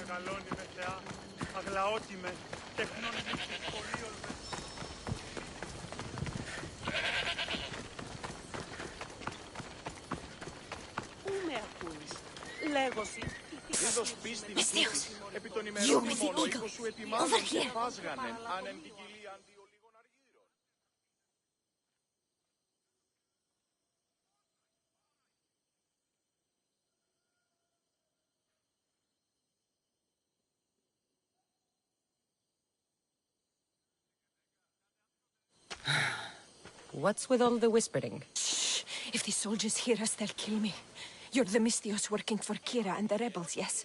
Μεγαλώνει με θεά, αγλαώτη με, τεχνών σχολείων με. Πού με ακούεις, λέγωση. Είδος πίστην τούτης, επί των ημερών ημών, ο οίκος σου ετοιμάζον και φάσγανεν, άνεμ την κοιλία αντίο λίγων αργύρων. What's with all the whispering? Shh! If the soldiers hear us, they'll kill me. You're the Mystios working for Kira and the rebels, yes?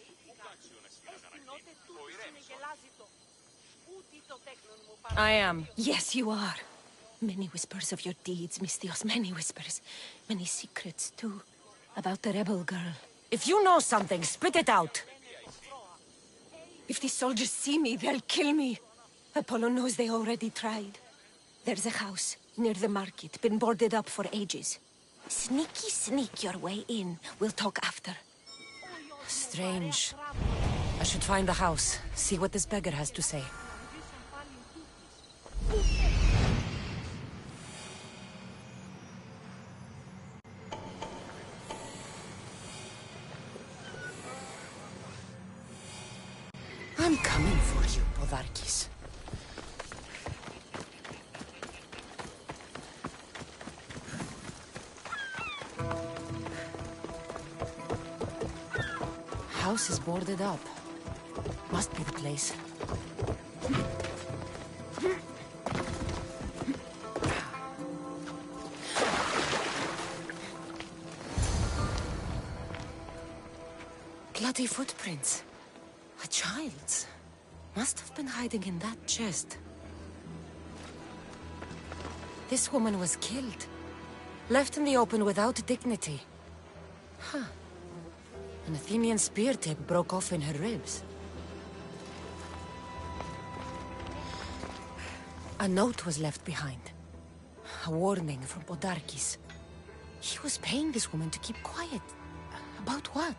I am. Yes, you are. Many whispers of your deeds, Mystios, many whispers. Many secrets, too. About the rebel girl. If you know something, spit it out! If the soldiers see me, they'll kill me. Apollo knows they already tried. There's a house near the market, been boarded up for ages. Sneak your way in. We'll talk after. Strange. I should find the house, see what this beggar has to say. I'm coming for you, Podarkis. House is boarded up. Must be the place. Bloody footprints. A child's. Must have been hiding in that chest. This woman was killed. Left in the open without dignity. Huh. An Athenian spear tip broke off in her ribs. A note was left behind. A warning from Podarkis. He was paying this woman to keep quiet. About what?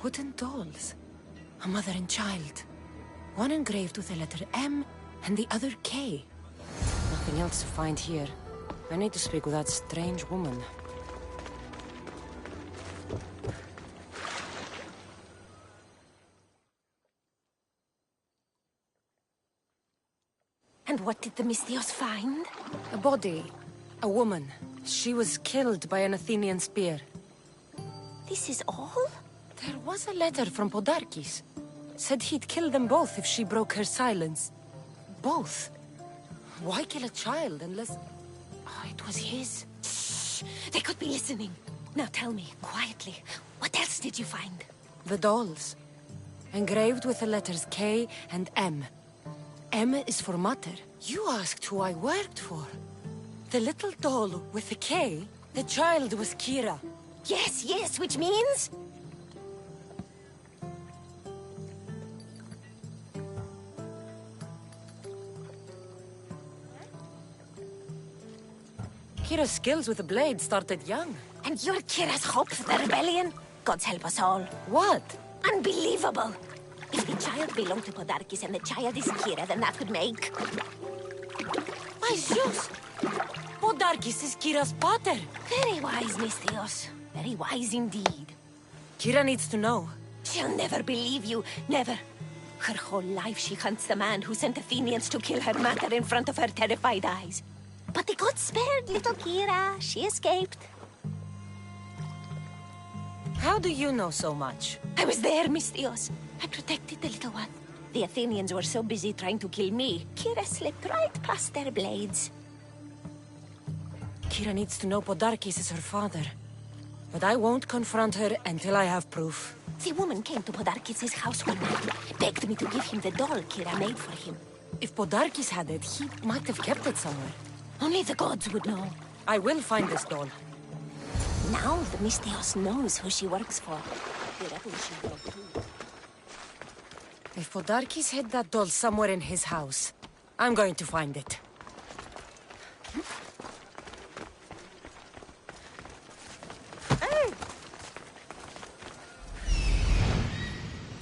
Wooden dolls. A mother and child. One engraved with the letter M and the other K. Nothing else to find here. I need to speak with that strange woman. And what did the Mystios find? A body. A woman. She was killed by an Athenian spear. This is all? There was a letter from Podarkis. Said he'd kill them both if she broke her silence. Both? Why kill a child unless... Oh, it was his. Shh! They could be listening. Now tell me, quietly, what else did you find? The dolls. Engraved with the letters K and M. M is for mother. You asked who I worked for. The little doll with the K, the child was Kira. Yes, which means... Kira's skills with the blade started young. And you're Kira's hope for the rebellion? Gods help us all. What? Unbelievable! If the child belonged to Podarkis and the child is Kira, then that would make... Ay, Zeus! Podarkis is Kira's pater. Very wise, Mystios. Very wise indeed. Kira needs to know. She'll never believe you. Never. Her whole life she hunts the man who sent Athenians to kill her mater in front of her terrified eyes. But the gods spared little Kira. She escaped. How do you know so much? I was there, Mystios. I protected the little one. The Athenians were so busy trying to kill me, Kira slipped right past their blades. Kira needs to know Podarkis is her father. But I won't confront her until I have proof. The woman came to Podarkis' house one night, begged me to give him the doll Kira made for him. If Podarkis had it, he might have kept it somewhere. Only the gods would know. I will find this doll. Now the Mystios knows who she works for. The rebels she brought too. If Podarkis hid that doll somewhere in his house, I'm going to find it. Hey!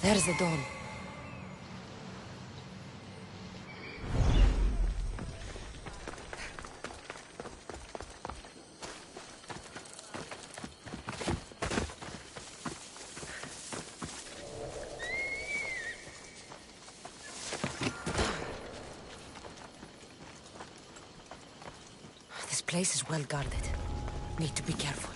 There's the doll. This place is well guarded. Need to be careful.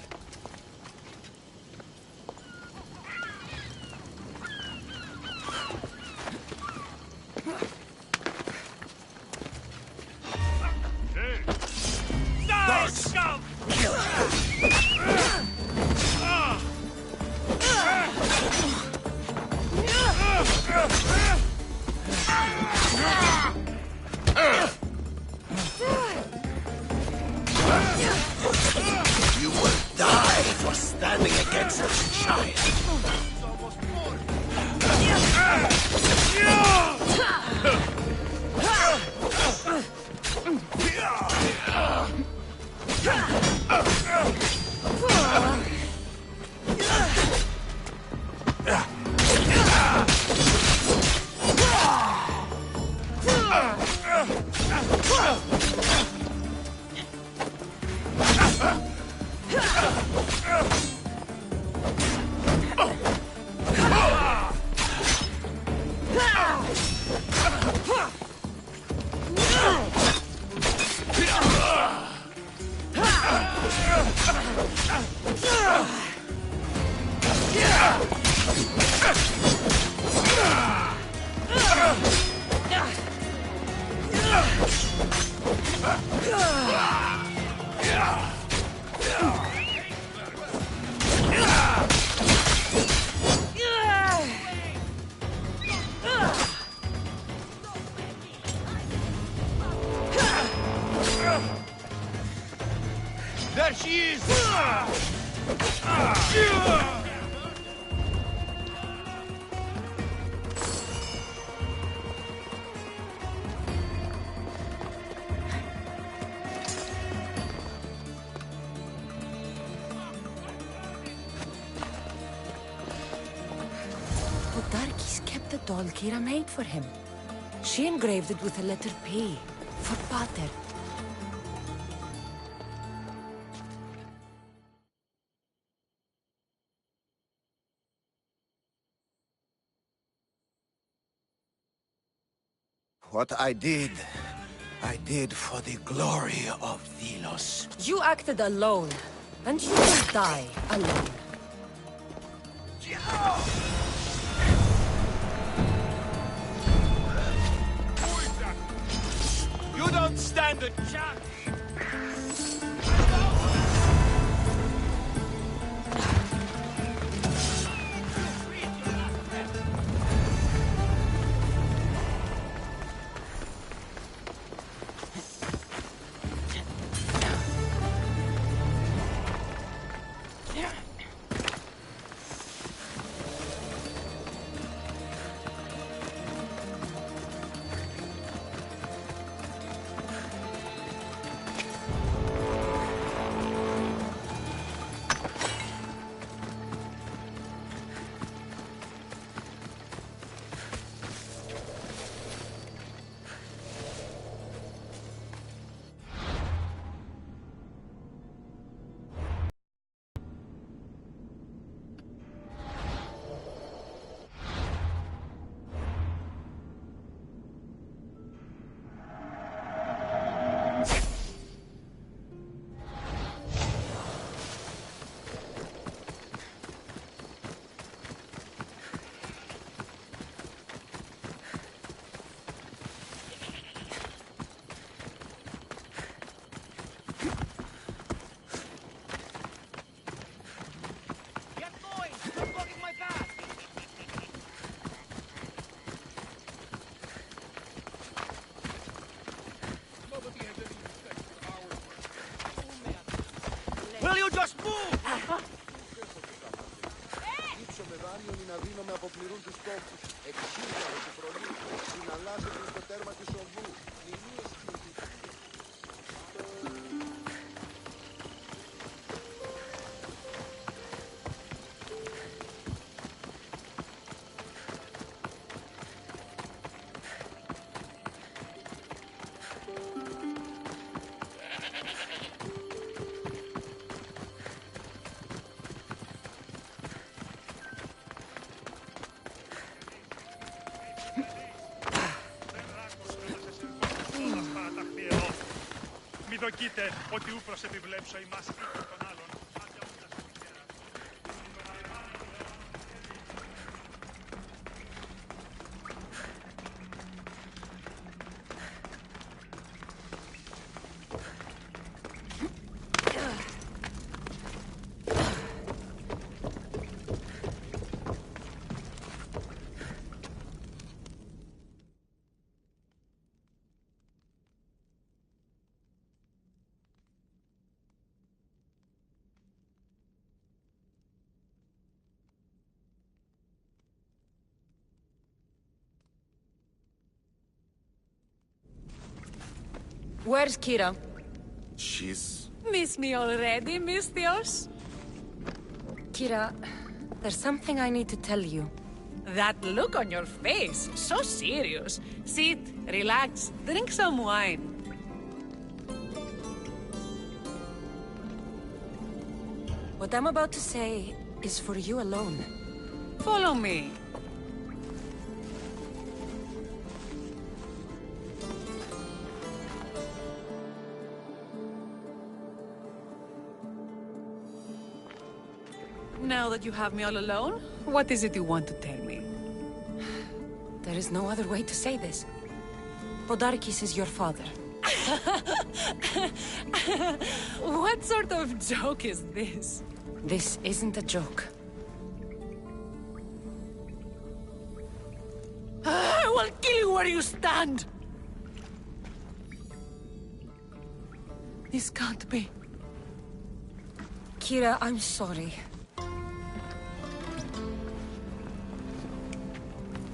You will die for standing against this giant. There she is! The darkies kept the doll Kira made for him. She engraved it with the letter P, for Pater. What I did for the glory of Delos. You acted alone, and you will die alone. You don't stand a chance! Will you just move? Ήψομαι δάνειον ή να δίνομαι από πληρούν τους τόπους. Εξήγαμε του προλήτου. Συναλλάσσεται στο τέρμα της οδού. Μηνύες κινητικές. Μη δοκείτε ότι ούφρος επιβλέψω ημάς ή τον άλλον. Where's Kira? She's... Miss me already, Mistios? Kira, there's something I need to tell you. That look on your face, so serious. Sit, relax, drink some wine. What I'm about to say is for you alone. Follow me. Now that you have me all alone, what is it you want to tell me? There is no other way to say this. Podarkis is your father. What sort of joke is this? This isn't a joke. I will kill you where you stand! This can't be. Kira, I'm sorry.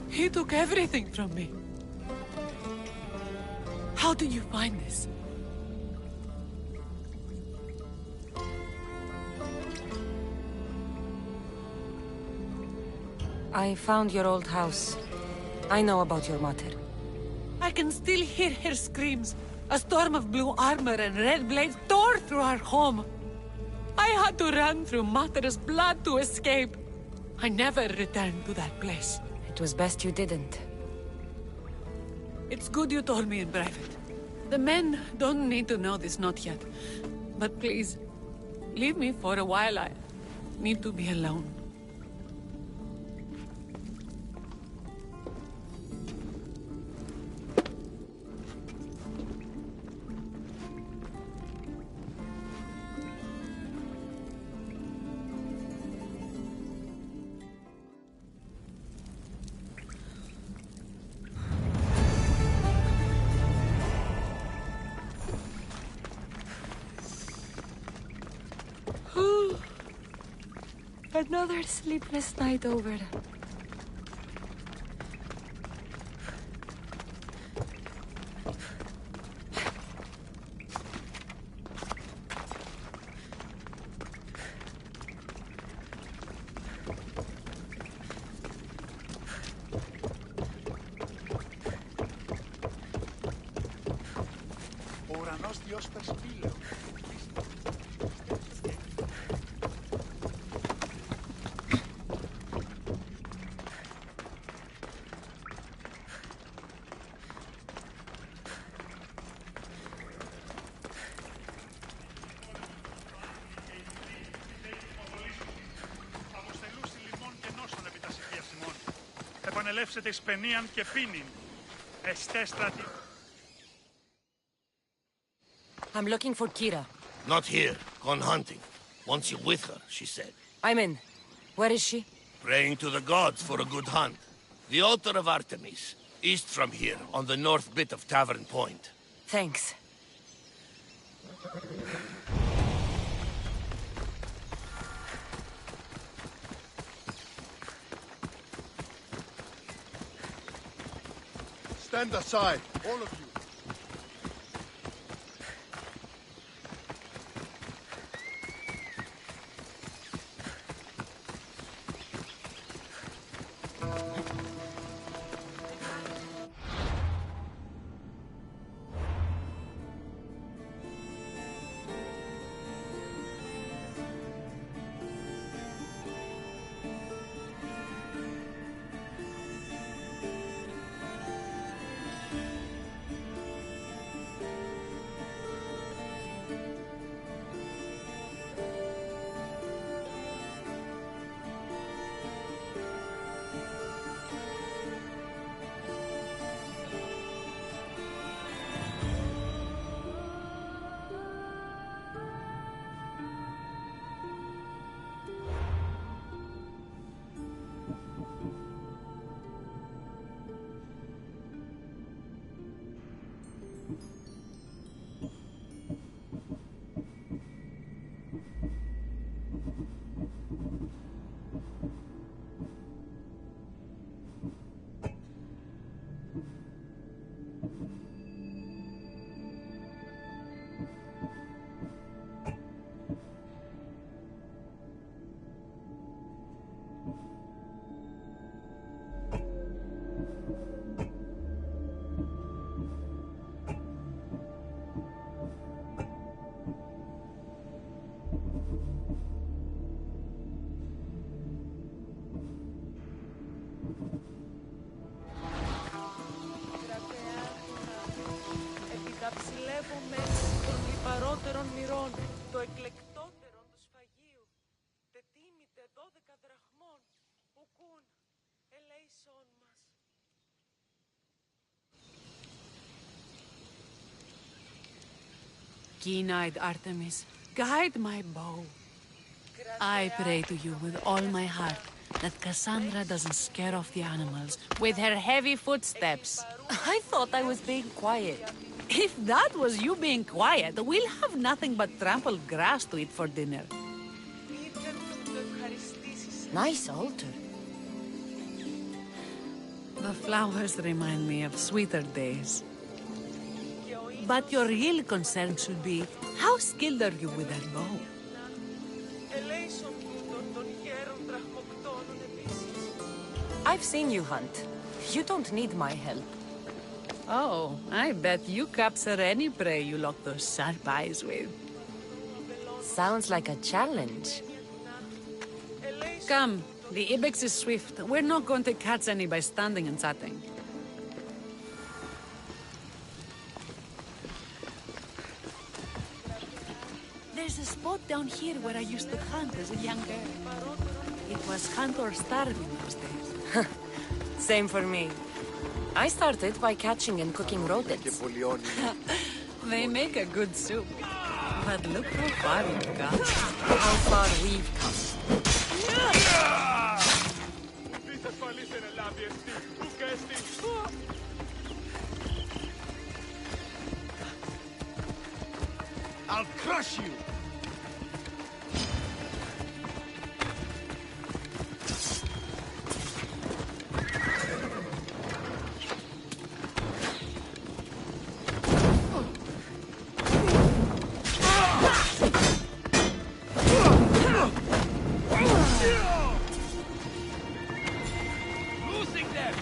He took everything from me. How did you find this? I found your old house. I know about your mother. I can still hear her screams. A storm of blue armor and red blades tore through our home. I had to run through Mater's blood to escape. I never returned to that place. It was best you didn't. It's good you told me in private. The men don't need to know this, not yet. But please, leave me for a while. I need to be alone. Another sleepless night over. Ο ουρανός διώσπερ σπήλαιο. Αποστελούσι λιμών και νόσων επί τα συμφίας ημών. Επανελεύσετε εις παινίαν και πίνην. Εστέ στράτη. I'm looking for Kira. Not here. Gone hunting. Wants you with her, she said. I'm in. Where is she? Praying to the gods for a good hunt. The altar of Artemis, east from here, on the north bit of Tavern Point. Thanks. Stand aside, all of you. Επιταψιλεύομαι των λιπαρότερων μυρών, το εκλεκτότερον του σφαγίου. Τετίμητε 12 δραχμών, ουκούν, ελέησόν μας. Keen-eyed Artemis, guide my bow. I pray to you with all my heart that Cassandra doesn't scare off the animals with her heavy footsteps. I thought I was being quiet. If that was you being quiet, we'll have nothing but trampled grass to eat for dinner. Nice altar. The flowers remind me of sweeter days. But your real concern should be, how skilled are you with that bow? I've seen you hunt. You don't need my help. Oh, I bet you capture any prey you lock those sharp eyes with. Sounds like a challenge. Come, the ibex is swift. We're not going to catch any by standing and chatting. There's a spot down here where I used to hunt as a young girl. It was hunt or starve in those days. Same for me. I started by catching and cooking rodents. They make a good soup. But look how far we've got. How far we've come. I'll crush you! Losing them!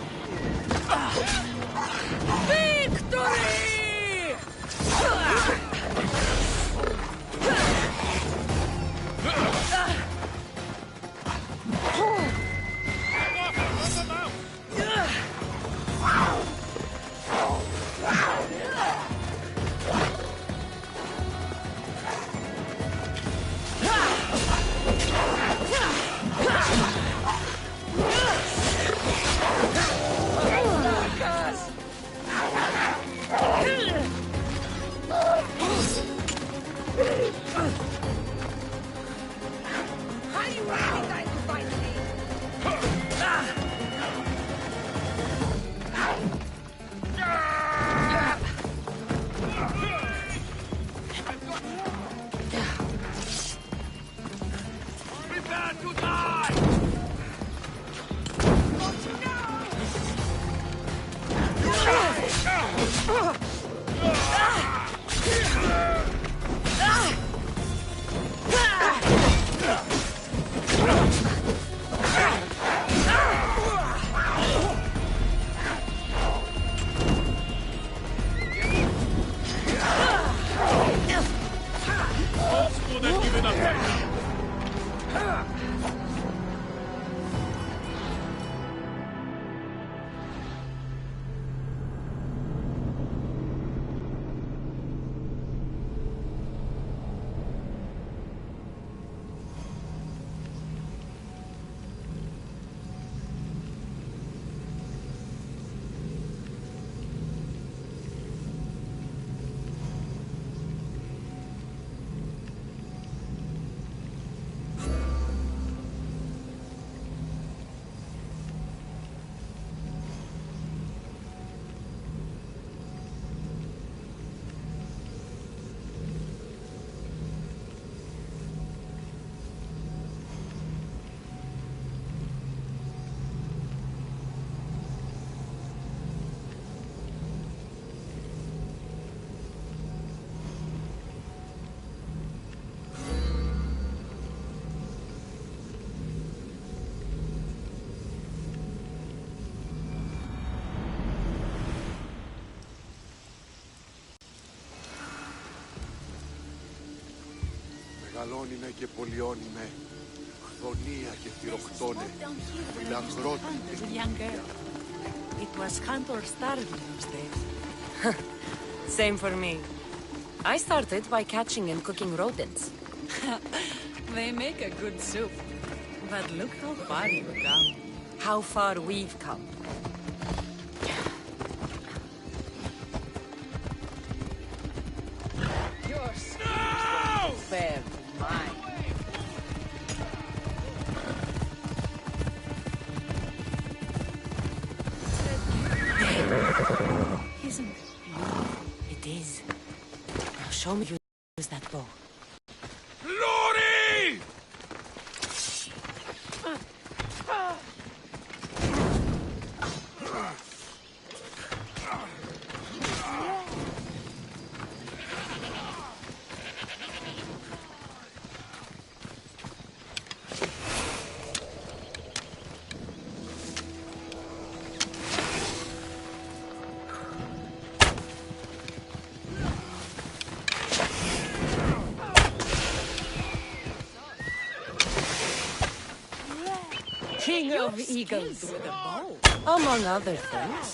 Μεγαλώνει με και πολιώνει με. Αυθονία και θηροκτώνε. Είναι αγρότικη. Young girl. It was hunt or starve in those days. Same for me. I started by catching and cooking rodents. They make a good soup. But look how far you've come. How far we've come. Yours. No! Fair mine. Isn't it? It is. Now show me you use that bow. Glory! King of eagles. With a bow. Among other things.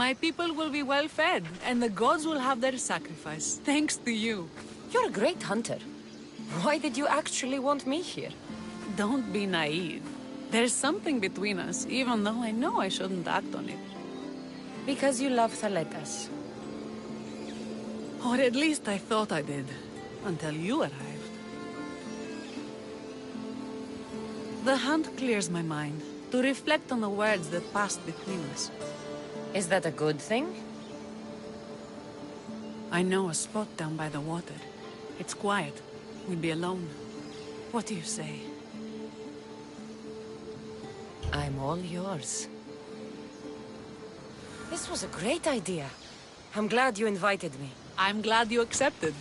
My people will be well fed, and the gods will have their sacrifice, thanks to you. You're a great hunter. Why did you actually want me here? Don't be naive. There's something between us, even though I know I shouldn't act on it. Because you love Thaletas. Or at least I thought I did, until you arrived. The hunt clears my mind, to reflect on the words that passed between us. Is that a good thing? I know a spot down by the water. It's quiet. We'll be alone. What do you say? I'm all yours. This was a great idea. I'm glad you invited me. I'm glad you accepted.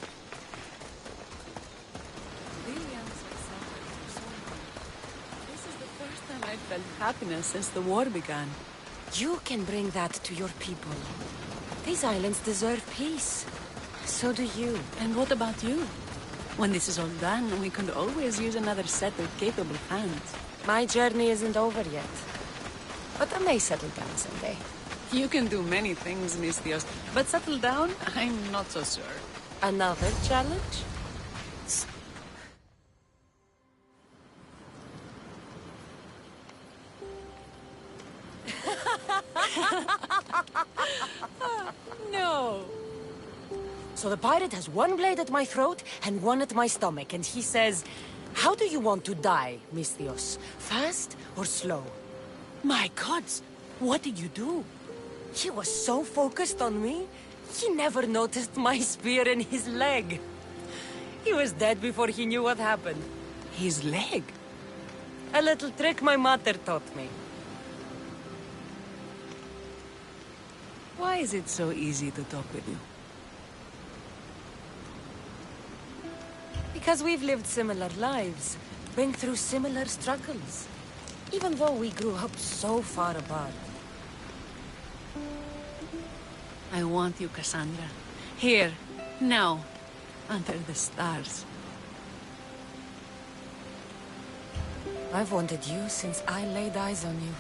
This is the first time I've felt happiness since the war began. You can bring that to your people. These islands deserve peace. So do you. And what about you? When this is all done, we could always use another set of capable hands. My journey isn't over yet. But I may settle down someday. You can do many things, Mistios, but settle down, I'm not so sure. Another challenge? No! So the pirate has one blade at my throat and one at my stomach, and he says, "How do you want to die, Mistios? Fast or slow?" My gods! What did you do? He was so focused on me, he never noticed my spear in his leg. He was dead before he knew what happened. His leg? A little trick my mother taught me. Why is it so easy to talk with you? Because we've lived similar lives, been through similar struggles, even though we grew up so far apart. I want you, Cassandra. Here, now, under the stars. I've wanted you since I laid eyes on you.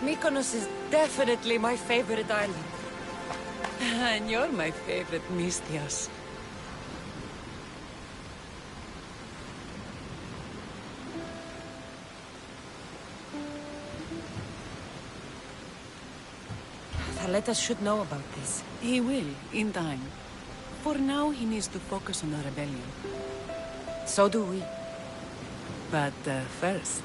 Mykonos is definitely my favorite island. And you're my favorite, Mistios. Kaletas should know about this. He will, in time. For now, he needs to focus on the rebellion. So do we. But first...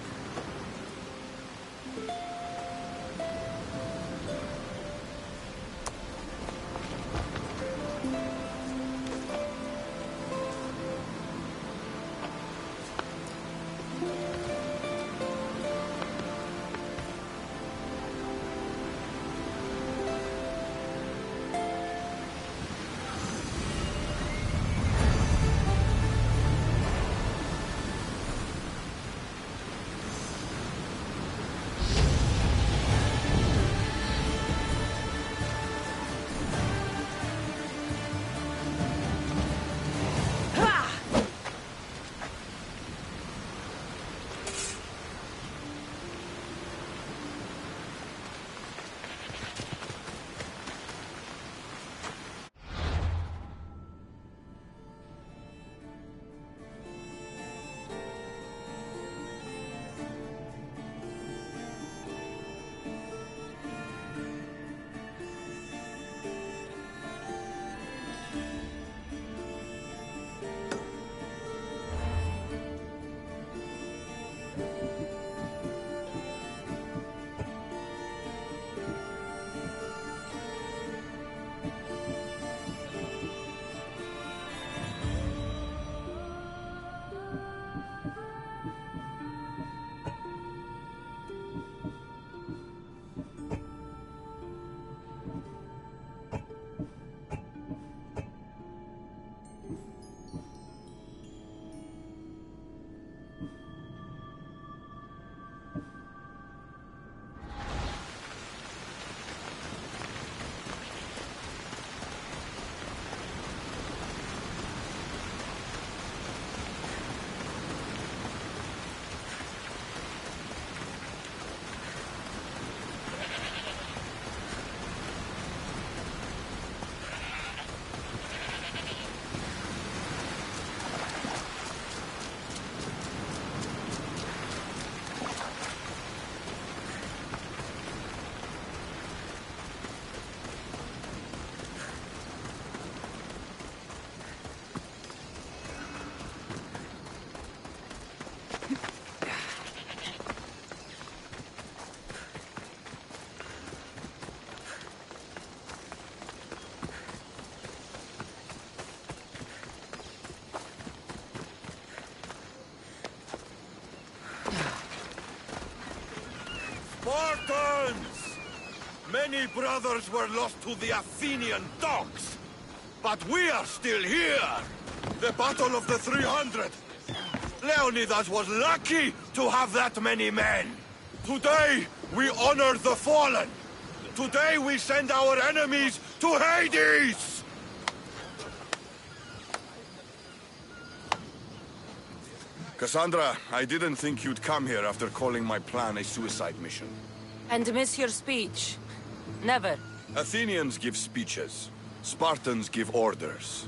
Spartans! Many brothers were lost to the Athenian dogs. But we are still here! The Battle of the 300! Leonidas was lucky to have that many men! Today, we honor the fallen! Today, we send our enemies to Hades! Cassandra, I didn't think you'd come here after calling my plan a suicide mission. And miss your speech. Never. Athenians give speeches. Spartans give orders.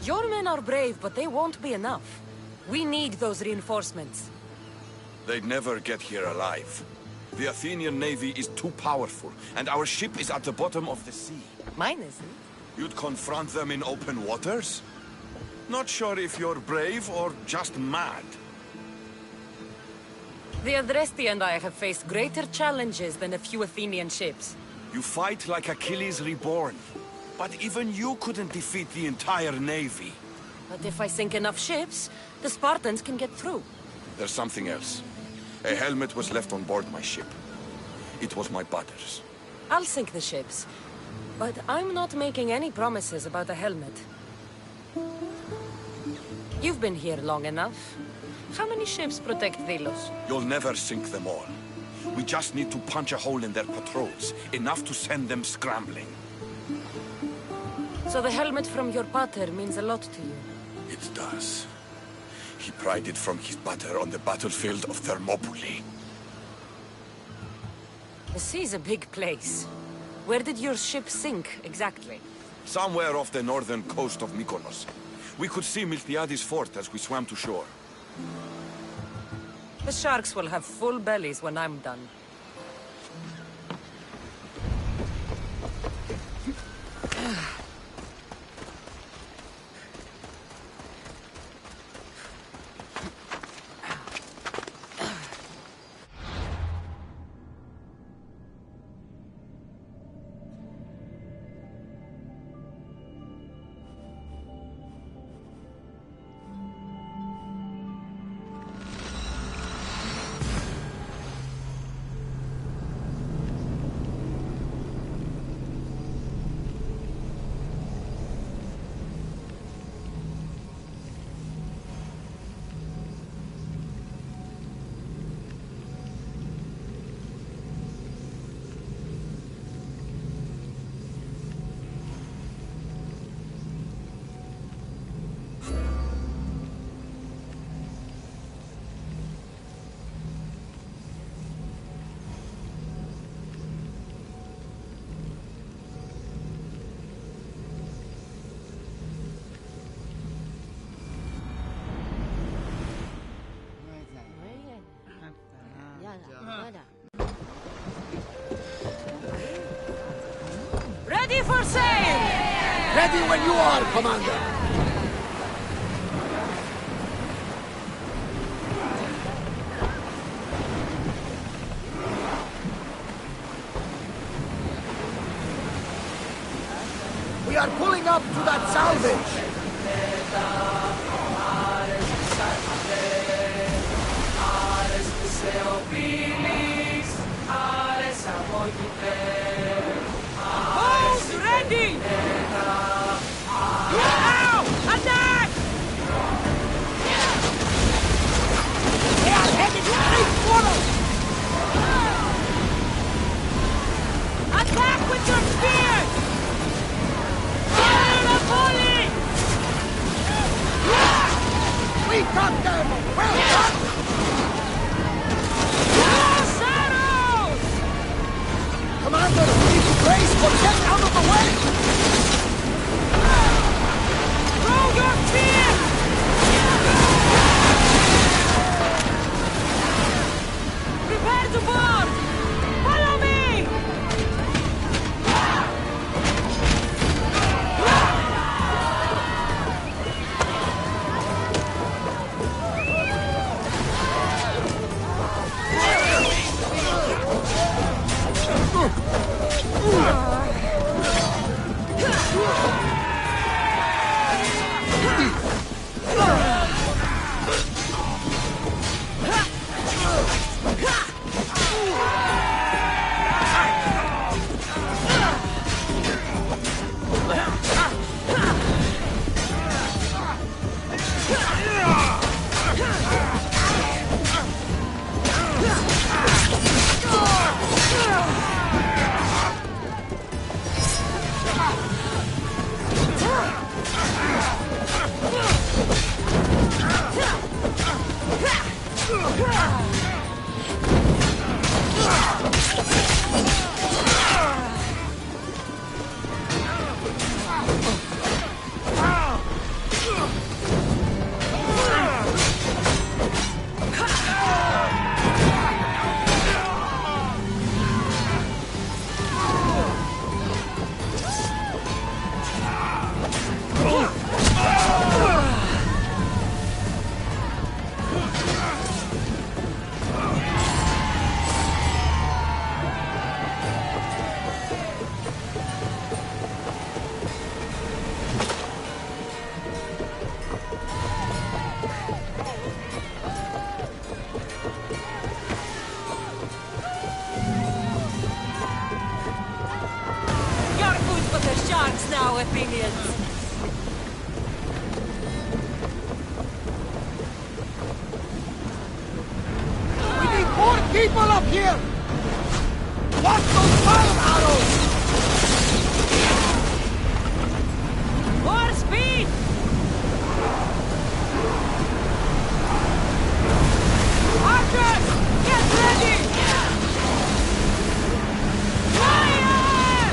Your men are brave, but they won't be enough. We need those reinforcements. They'd never get here alive. The Athenian navy is too powerful, and our ship is at the bottom of the sea. Mine isn't. You'd confront them in open waters? Not sure if you're brave or just mad. The Adresti and I have faced greater challenges than a few Athenian ships. You fight like Achilles reborn. But even you couldn't defeat the entire navy. But if I sink enough ships, the Spartans can get through. There's something else. A helmet was left on board my ship. It was my butter's. I'll sink the ships. But I'm not making any promises about a helmet. You've been here long enough. How many ships protect Delos? You'll never sink them all. We just need to punch a hole in their patrols, enough to send them scrambling. So the helmet from your pater means a lot to you? It does. He pried it from his butter on the battlefield of Thermopylae. The sea's a big place. Where did your ship sink, exactly? Somewhere off the northern coast of Mykonos. We could see Miltiades' fort as we swam to shore. The sharks will have full bellies when I'm done. Ready for sail! Ready when you are, Commander! We are pulling up to that salvage! Bows ready! Now! Attack! They are headed straight for us! Attack with your spears! Fire a volley! We got them! Well done! Cross arrows! Commander, we need to brace for get out of the way! Throw your spears! Prepare to board! Follow me! You're food for the sharks now, Athenians! We need more people up here! Watch those fire arrows! More speed! Archers! Get ready! Fire!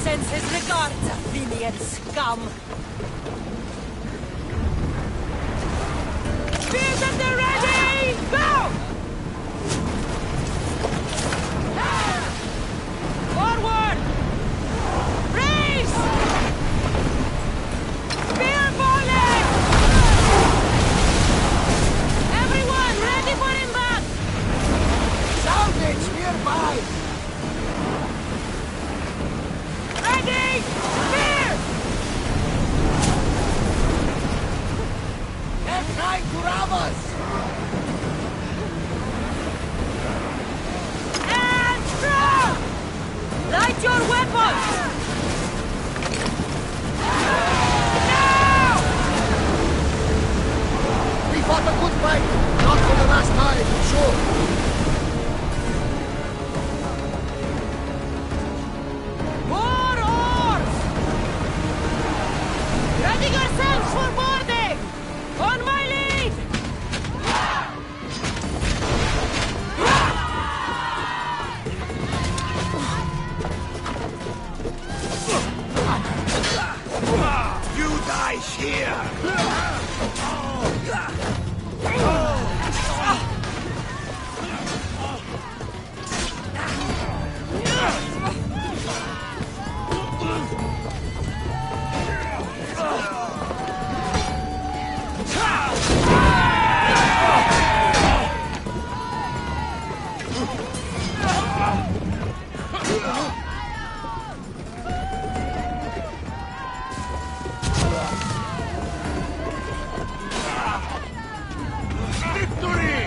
sends his regards, Athenian scum. Spears at the ready! Go! Forward! Race! Spear volley! Everyone, ready for impact! Salvage nearby! Ready! Spear! They're trying to rob us! And throw! Light your weapons! Now! We fought a good fight! Not for the last time, sure! More oars! Ready yourselves for boarding! On my lead! You die here! Victory!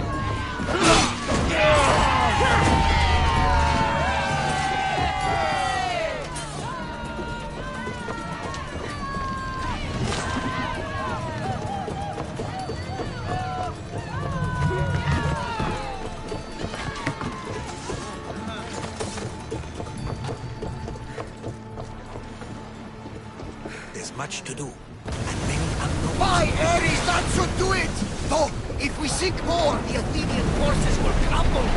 There's much to do, and many unknown. By Ares, that should do it! Though, if we sink more, the Athenian forces will crumble!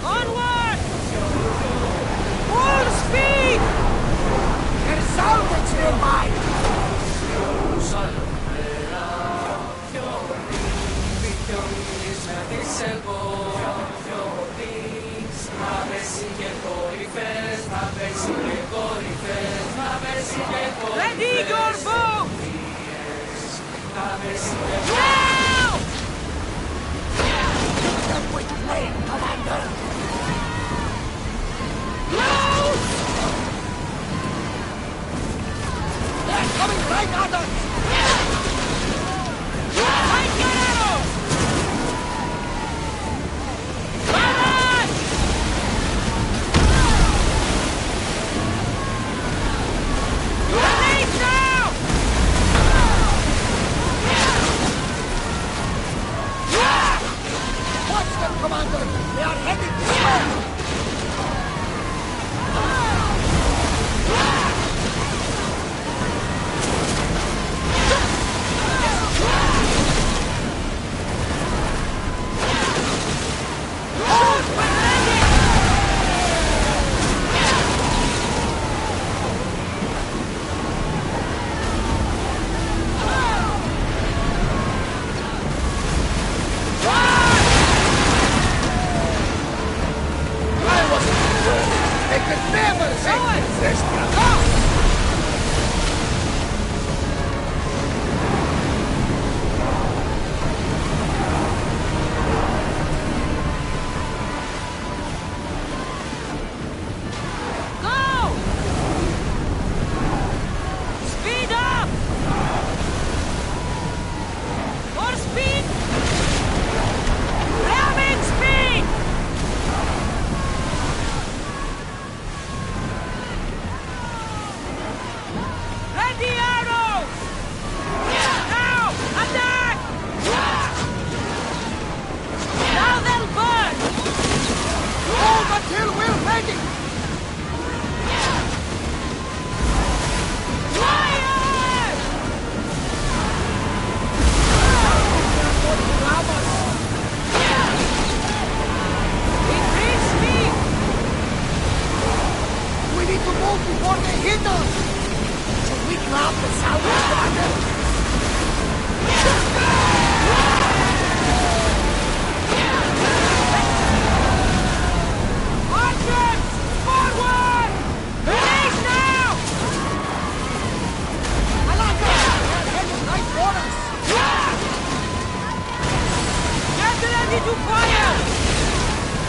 Onward! Full speed! There's salvage nearby! ready! We need to move before they hit us! Should we grab the salvage wagon? Archers! Forward! Release now! I like it! They're heading right for us! Get ready to fire!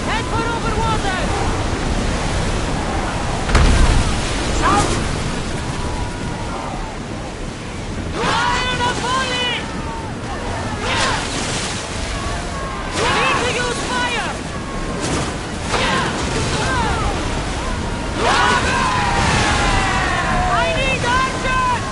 Head for over water! Fire the volley! Need to use fire! I need archers!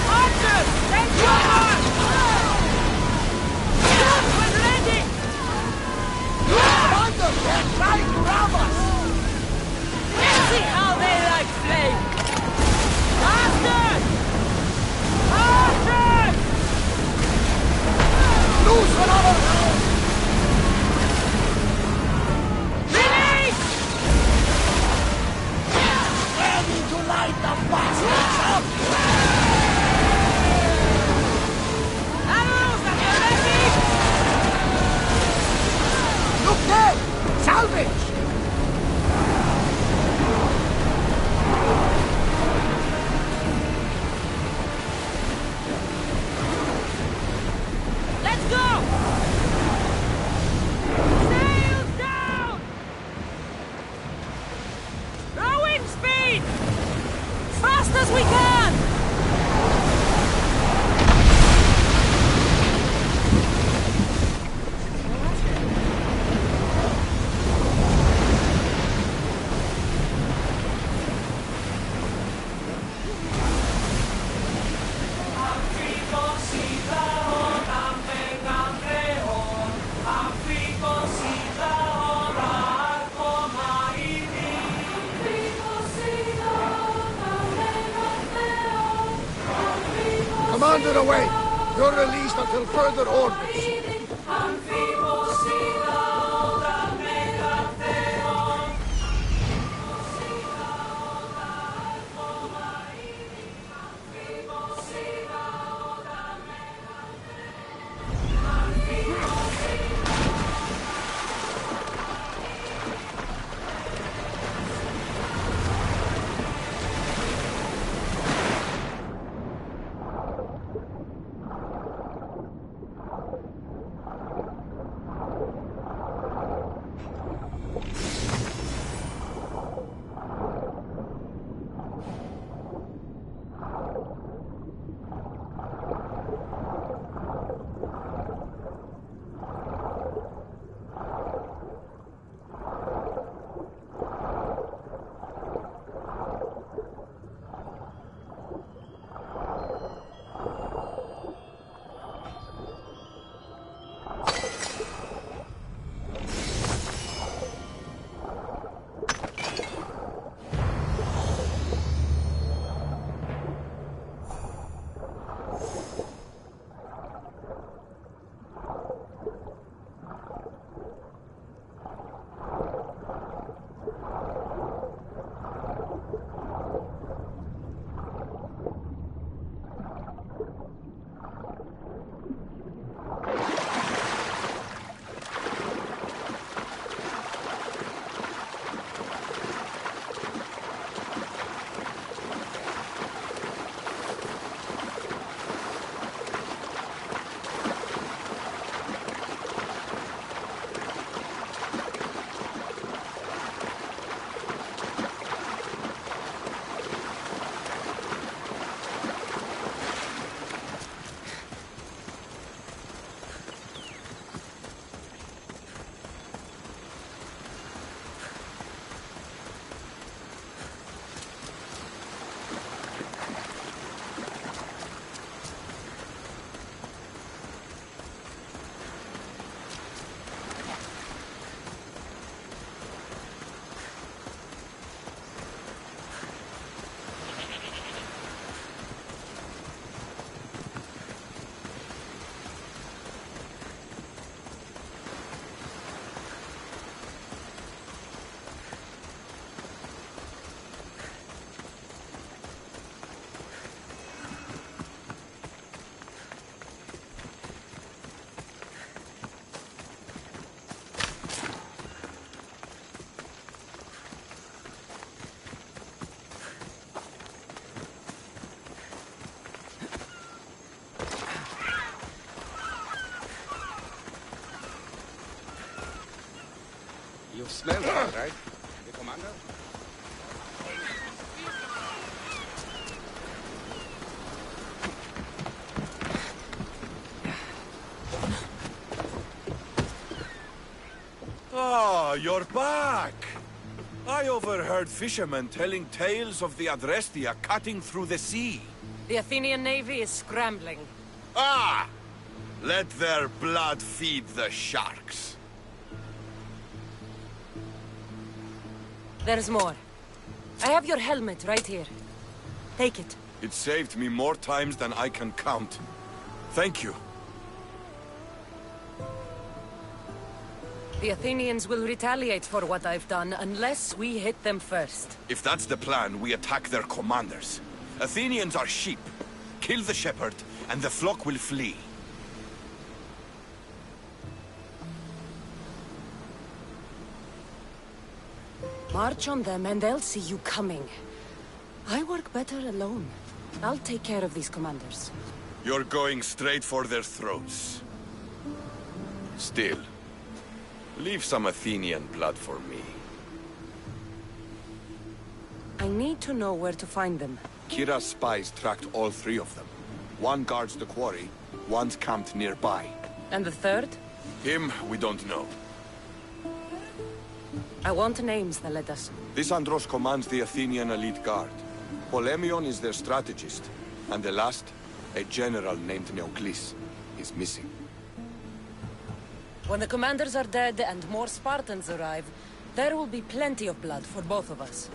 Archers! Take cover! Shoot when ready! Thunder! They're trying to rob us! Let's see how they like flame! Archers! Archers! Lose another round! Release! Ready to light the bastards up! Arrows at the ready! Look there! Salvage! Let's go! Sails down! Rowing speed! Fast as we can! Commander away! You're released until further orders. You smell that, right? The commander? Ah, you're back! I overheard fishermen telling tales of the Adrestia cutting through the sea. The Athenian navy is scrambling. Ah! Let their blood feed the sharks. There's more. I have your helmet right here. Take it. It saved me more times than I can count. Thank you. The Athenians will retaliate for what I've done unless we hit them first. If that's the plan, we attack their commanders. Athenians are sheep. Kill the shepherd, and the flock will flee. March on them and they'll see you coming. I work better alone. I'll take care of these commanders. You're going straight for their throats. Still, leave some Athenian blood for me. I need to know where to find them. Kira's spies tracked all three of them. One guards the quarry, one's camped nearby. And the third? Him, we don't know. I want names, Theletas. This Andros commands the Athenian elite guard. Polemion is their strategist. And the last, a general named Neoclis, is missing. When the commanders are dead and more Spartans arrive, there will be plenty of blood for both of us.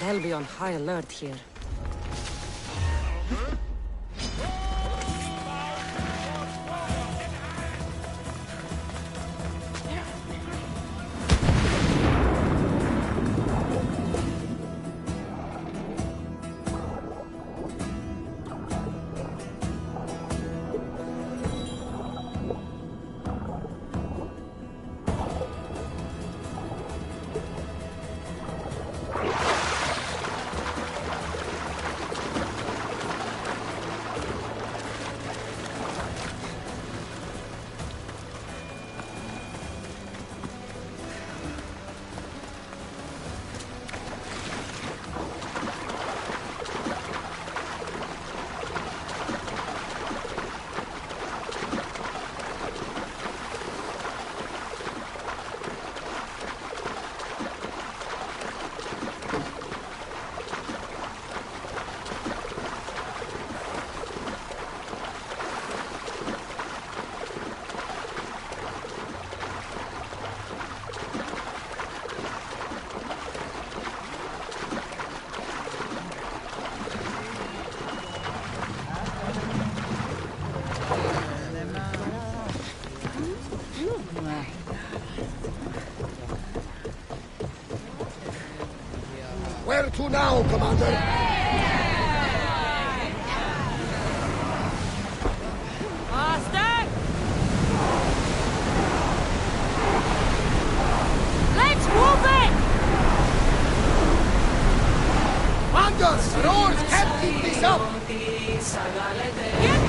They'll be on high alert here. Where to now, Commander? Master! Let's move it! Commander, roars can't keep this up! Get